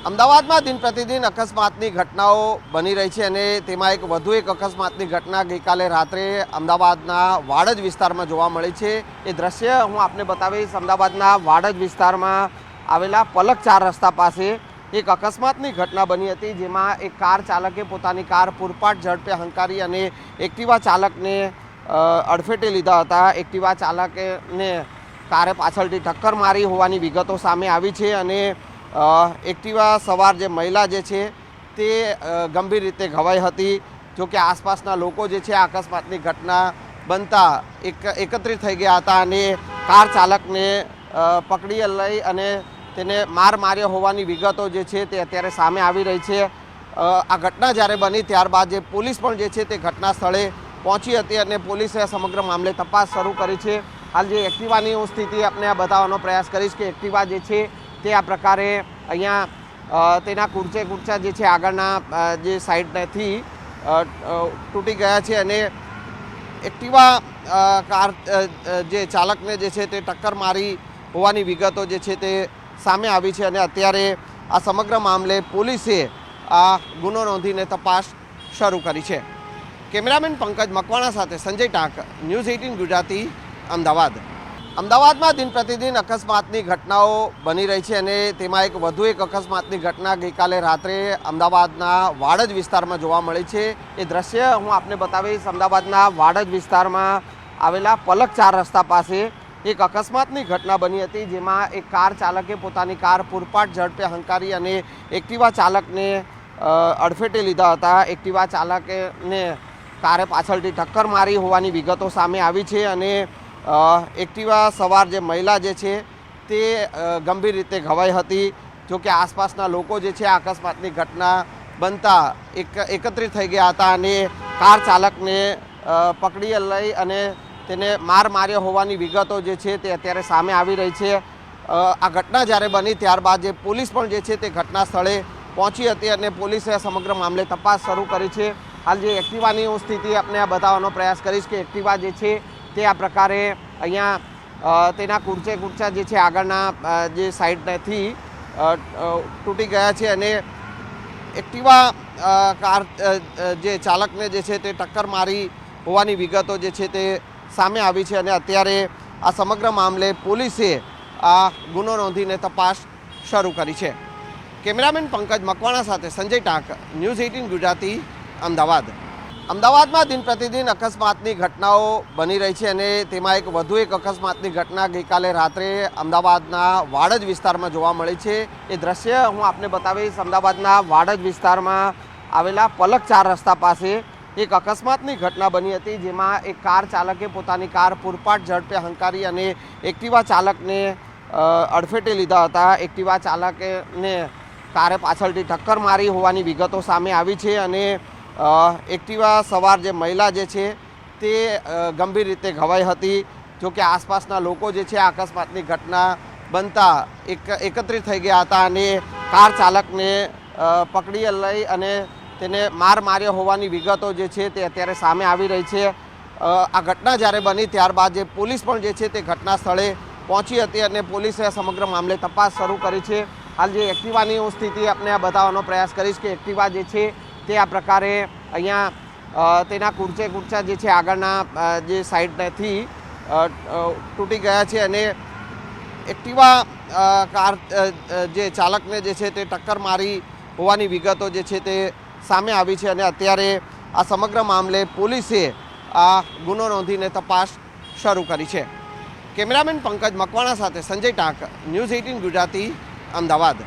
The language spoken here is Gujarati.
અમદાવાદમાં દિન પ્રતિદિન અકસ્માતની ઘટનાઓ બની રહી છે અને તેમાં એક વધુ એક અકસ્માતની ઘટના ગઈકાલે રાત્રે અમદાવાદના વાડજ વિસ્તારમાં જોવા મળી છે। એ દ્રશ્ય હું આપને બતાવીશ। અમદાવાદના વાડજ વિસ્તારમાં આવેલા પલક 4 રસ્તા પાસે એક અકસ્માતની ઘટના બની હતી, જેમાં એક કાર ચાલકે પોતાની કાર પૂરપાટ ઝડપે હંકારી અને એક્ટિવા ચાલકને અડફેટે લીધા હતા। એક્ટિવા ચાલકને કારે પાછળથી ટક્કર મારી હોવાની વિગતો સામે આવી છે અને એક્ટિવા સવાર જે મહિલા જે છે તે ગંભીર રીતે ઘવાઈ હતી। જો કે આસપાસના લોકો જે છે આ અકસ્માતની ઘટના બનતા એકત્રિત થઈ ગયા હતા અને કાર ચાલકને પકડી લઈ અને તેને માર માર્યો હોવાની વિગતો જે છે તે અત્યારે સામે આવી રહી છે। આ ઘટના જ્યારે બની ત્યારબાદ જે પોલીસ પણ જે છે તે ઘટના સ્થળે પહોંચી હતી અને પોલીસે સમગ્ર મામલે તપાસ શરૂ કરી છે। હાલ જે એક્ટિવાની હું સ્થિતિ આપને આ બતાવવાનો પ્રયાસ કરીશ કે એક્ટિવા જે છે તે આ પ્રકારે અહીંયા તેના કૂંચા જે છે આગળના જે સાઈડથી તૂટી ગયા છે અને એક્ટિવા કાર જે ચાલકને જે છે તે ટક્કર મારી હોવાની વિગતો જે છે તે સામે આવી છે અને અત્યારે આ સમગ્ર મામલે પોલીસે આ ગુનો નોંધીને તપાસ શરૂ કરી છે। કેમેરામેન પંકજ મકવાણા સાથે સંજય ટાંક, ન્યૂઝ 18 ગુજરાતી, અમદાવાદ। અમદાવાદમાં દિન પ્રતિદિન અકસ્માતની ઘટનાઓ બની રહી છે અને તેમાં એક વધુ એક અકસ્માતની ઘટના ગઈકાલે રાત્રે અમદાવાદના વાડજ વિસ્તારમાં જોવા મળી છે। એ દ્રશ્ય હું આપને બતાવીશ। અમદાવાદના વાડજ વિસ્તારમાં આવેલા પલક 4 રસ્તા પાસે એક અકસ્માતની ઘટના બની હતી, જેમાં એક કાર ચાલકે પોતાની કાર પૂરપાટ ઝડપે હંકારી અને એક્ટિવા ચાલકને અડફેટે લીધા હતા। એક્ટિવા ચાલકને કારે પાછળથી ટક્કર મારી હોવાની વિગતો સામે આવી છે અને એક્ટિવા સવાર જે મહિલા જે છે તે ગંભીર રીતે ઘવાઈ હતી। જો કે આસપાસના લોકો જે છે આ અકસ્માતની ઘટના બનતા એકત્રિત થઈ ગયા હતા અને કાર ચાલકને પકડી લઈ અને તેને માર માર્યો હોવાની વિગતો જે છે તે અત્યારે સામે આવી રહી છે। આ ઘટના જ્યારે બની ત્યારબાદ જે પોલીસ પણ જે છે તે ઘટના સ્થળે પહોંચી હતી અને પોલીસે સમગ્ર મામલે તપાસ શરૂ કરી છે। હાલ જે એક્ટિવાની હું સ્થિતિ આપને આ બતાવવાનો પ્રયાસ કરીશ કે એક્ટિવા જે છે તે આ પ્રકારે અહીંયા તેના કૂંચા જે છે આગળના જે સાઈડથી તૂટી ગયા છે અને એક્ટિવા કાર જે ચાલકને જે છે તે ટક્કર મારી હોવાની વિગતો જે છે તે સામે આવી છે અને અત્યારે આ સમગ્ર મામલે પોલીસે આ ગુનો નોંધીને તપાસ શરૂ કરી છે। કેમેરામેન પંકજ મકવાણા સાથે સંજય ટાંક, ન્યૂઝ 18 ગુજરાતી, અમદાવાદ। અમદાવાદમાં દિન પ્રતિદિન અકસ્માતની ઘટનાઓ બની રહી છે અને તેમાં એક વધુ એક અકસ્માતની ઘટના ગઈકાલે રાત્રે અમદાવાદના વાડજ વિસ્તારમાં જોવા મળી છે। એ દ્રશ્ય હું આપને બતાવીશ। અમદાવાદના વાડજ વિસ્તારમાં આવેલા પલક 4 રસ્તા પાસે એક અકસ્માતની ઘટના બની હતી, જેમાં એક કાર ચાલકે પોતાની કાર પૂરપાટ ઝડપે હંકારી અને એક્ટિવા ચાલકને અડફેટે લીધા હતા। એક્ટિવા ચાલકને કારે પાછળથી ટક્કર મારી હોવાની વિગતો સામે આવી છે અને એક્ટિવા સવાર જે મહિલા જે છે તે ગંભીર રીતે ઘવાઈ હતી। જો કે આસપાસના લોકો જે છે આ અકસ્માતની ઘટના બનતા એકત્રિત થઈ ગયા હતા અને કાર ચાલકને પકડી લઈ અને તેને માર માર્યો હોવાની વિગતો જે છે તે અત્યારે સામે આવી રહી છે। આ ઘટના જ્યારે બની ત્યારબાદ જે પોલીસ પણ જે છે તે ઘટના સ્થળે પહોંચી હતી અને પોલીસે સમગ્ર મામલે તપાસ શરૂ કરી છે। હાલ જે એક્ટિવાની હું સ્થિતિ આપને આ બતાવવાનો પ્રયાસ કરીશ કે એક્ટિવા જે છે તે આ પ્રકારે અહીંયા તેના કૂંચા જે છે આગળના જે સાઈડથી તૂટી ગયા છે અને એક્ટિવા કાર જે ચાલકને જે છે તે ટક્કર મારી હોવાની વિગતો જે છે તે સામે આવી છે અને અત્યારે આ સમગ્ર મામલે પોલીસે આ ગુનો નોંધીને તપાસ શરૂ કરી છે। કેમેરામેન પંકજ મકવાણા સાથે સંજય ટાંક, ન્યૂઝ 18 ગુજરાતી, અમદાવાદ।